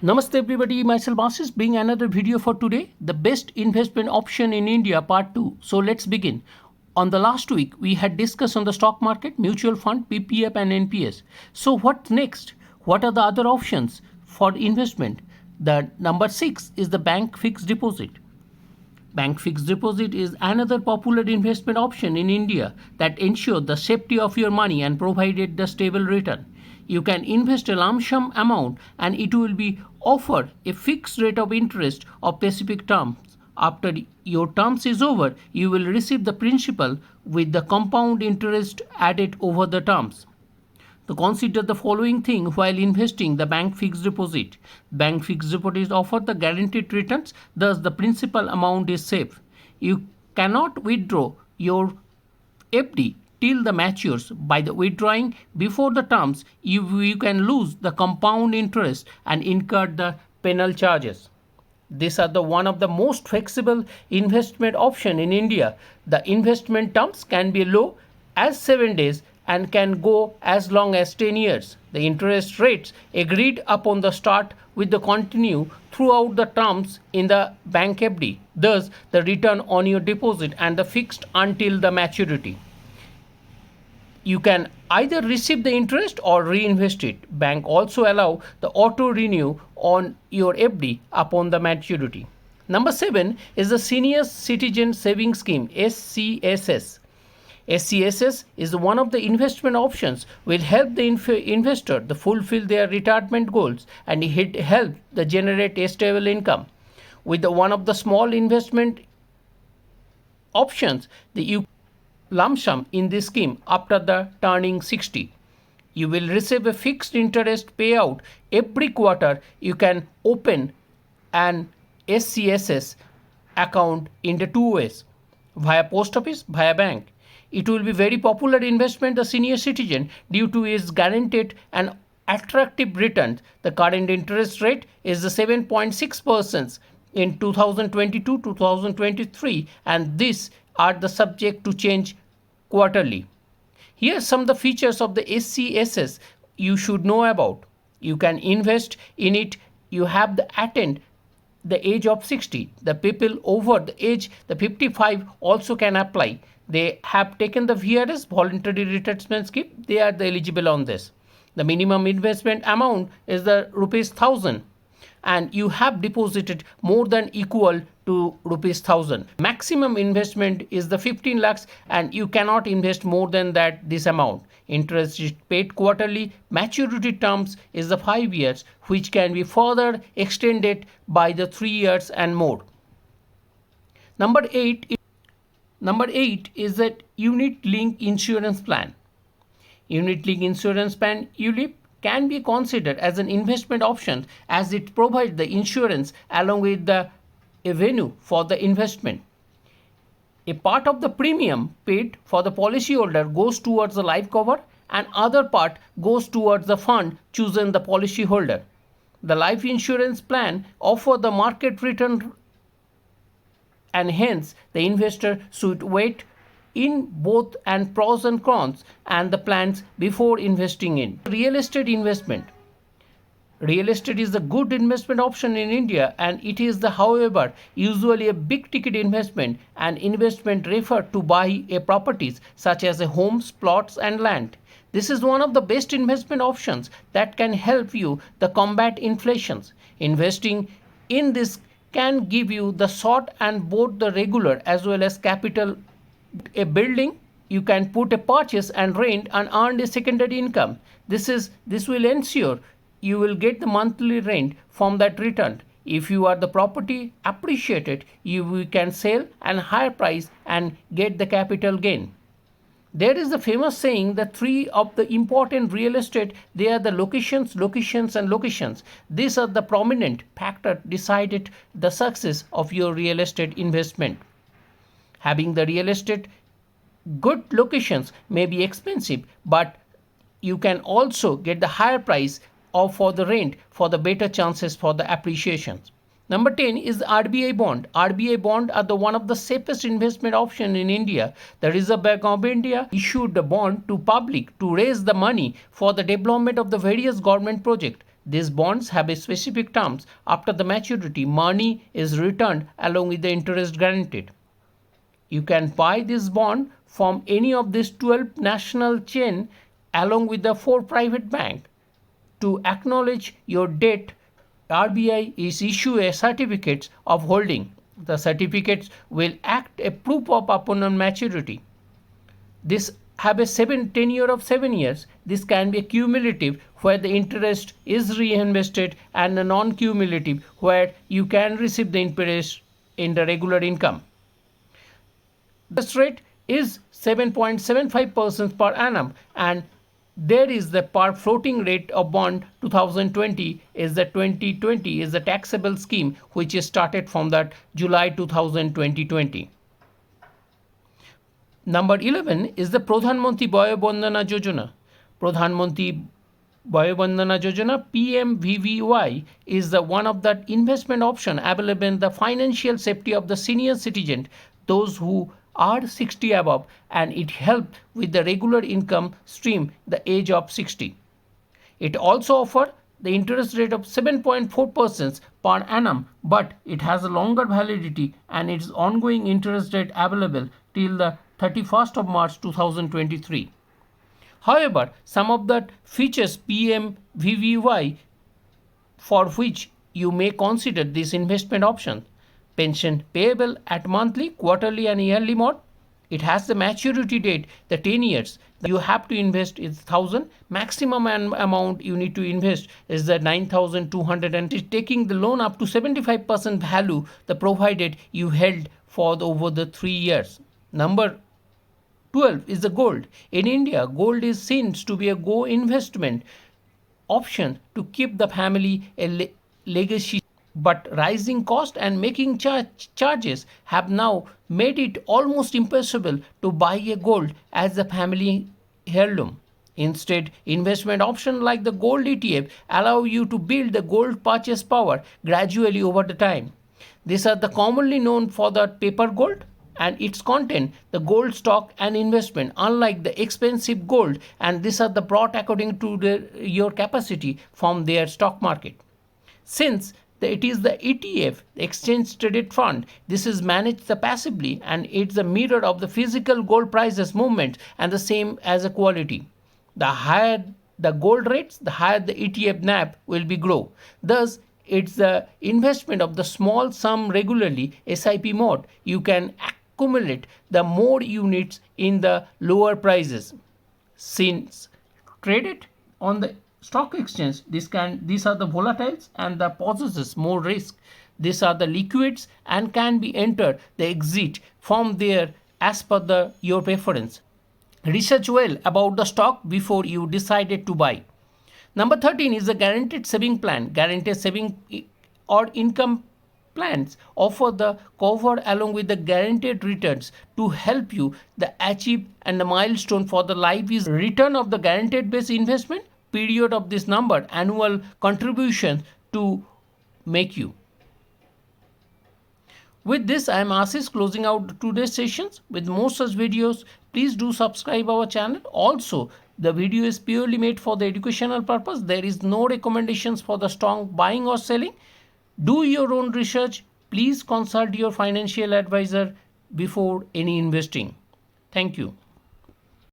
Namaste everybody, myself Asis bring another video for today, the best investment option in India part 2. So let's begin. On the last week, we had discussed on the stock market, mutual fund, PPF and NPS. So what's next? What are the other options for investment? The number 6 is the bank fixed deposit. Bank fixed deposit is another popular investment option in India that ensures the safety of your money and provided the stable return. You can invest a lump sum amount and it will be offered a fixed rate of interest of specific terms. After your terms is over, you will receive the principal with the compound interest added over the terms. So consider the following thing while investing the bank fixed deposit. Bank fixed deposit offer the guaranteed returns, thus the principal amount is safe. You cannot withdraw your FD till the matures. By the withdrawing before the terms, you can lose the compound interest and incur the penal charges. These are the one of the most flexible investment option in India. The investment terms can be low as 7 days and can go as long as 10 years. The interest rates agreed upon the start with the continue throughout the terms in the bank FD. Thus, the return on your deposit and the fixed until the maturity. You can either receive the interest or reinvest it. Bank also allow the auto renew on your FD upon the maturity. Number 7 is the Senior Citizen Savings Scheme, SCSS. SCSS is one of the investment options will help the investor to fulfill their retirement goals and it help the generate a stable income. With one of the small investment options, you lump sum in this scheme after the turning 60. You will receive a fixed interest payout every quarter. You can open an SCSS account in the two ways, via post office, via bank. It will be very popular investment the senior citizen due to its guaranteed and attractive returns. The current interest rate is the 7.6% in 2022-2023 and these are the subject to change quarterly. Here are some of the features of the SCSS you should know about. You can invest in it. You have the attained the age of 60. The people over the age the 55 also can apply. They have taken the VRS voluntary retirement scheme. They are the eligible on this. The minimum investment amount is the ₹1,000 and you have deposited more than equal to ₹1,000. Maximum investment is the 15 lakhs and you cannot invest more than that this amount. Interest is paid quarterly. Maturity terms is the 5 years which can be further extended by the 3 years and more. Number 8 is that unit link insurance plan. Unit link insurance plan ULIP can be considered as an investment option as it provides the insurance along with the avenue for the investment. A part of the premium paid for the policyholder goes towards the life cover and other part goes towards the fund chosen the policyholder. The life insurance plan offers the market return and hence the investor should wait in both and pros and cons and the plans before investing in. Real estate investment. Real estate is a good investment option in India and it is however usually a big ticket investment and investment referred to buy a properties such as homes, plots and land. This is one of the best investment options that can help you to combat inflations. Investing in this can give you the short and both the regular as well as capital. A building you can put a purchase and rent and earn a secondary income. This will ensure you will get the monthly rent from that return. If you are the property appreciated, you can sell at higher price and get the capital gain. There is the famous saying that 3 of the important real estate, they are the locations, locations and locations. These are the prominent factor decided the success of your real estate investment. Having the real estate good locations may be expensive, but you can also get the higher price or for the rent for the better chances for the appreciations. Number 10 is the RBI bond. RBI bond are the one of the safest investment option in India. The Reserve Bank of India issued the bond to public to raise the money for the development of the various government projects. These bonds have a specific terms. After the maturity, money is returned along with the interest guaranteed. You can buy this bond from any of these 12 national chain along with the 4 private bank. To acknowledge your debt, RBI is issue a certificates of holding. The certificates will act a proof of upon maturity. This have a tenure of 7 years. This can be cumulative where the interest is reinvested, and a non-cumulative where you can receive the interest in the regular income. Interest rate is 7.75% per annum, and there is the par floating rate of bond 2020 is the 2020 is the taxable scheme which is started from that July 2020. Number 11 is the Pradhan Mantri Vaya Bandhana Yojana. Pradhan Mantri Vaya Bandhana Yojana PMVVY is the one of the investment option available in the financial safety of the senior citizen, those who are 60 above, and it helps with the regular income stream the age of 60. It also offers the interest rate of 7.4% per annum, but it has a longer validity and its ongoing interest rate available till the 31st of March 2023. However, some of the features PMVVY for which you may consider this investment option: pension payable at monthly, quarterly and yearly mode. It has the maturity date, the 10 years. You have to invest is 1,000. Maximum amount you need to invest is the 9,200, and is taking the loan up to 75% value the provided you held for over the 3 years. Number 12 is the gold. In India, gold is seen to be a go investment option to keep the family a legacy. But rising cost and making charges have now made it almost impossible to buy a gold as a family heirloom. Instead, investment options like the gold ETF allow you to build the gold purchase power gradually over the time. These are the commonly known for the paper gold and its content, the gold stock and investment, unlike the expensive gold, and these are the brought according to your capacity from their stock market. Since it is the ETF, the exchange traded fund, this is managed passively, and it's a mirror of the physical gold prices movement and the same as a quality. The higher the gold rates, the higher the ETF NAV will be grow. Thus, it's the investment of the small sum regularly SIP mode. You can accumulate the more units in the lower prices. Since traded on the stock exchange, these are the volatiles and the possesses more risk. These are the liquids and can be entered the exit from there as per your preference. Research well about the stock before you decided to buy. Number 13 is the guaranteed saving plan. Guaranteed saving or income plans offer the cover along with the guaranteed returns to help you the achieve, and the milestone for the life is return of the guaranteed base investment period of this number annual contribution to make you. With this, I am Ashish closing out today's sessions. With more such videos, please do subscribe our channel. Also, the video is purely made for the educational purpose. There is no recommendations for the strong buying or selling. Do your own research. Please consult your financial advisor before any investing. Thank you.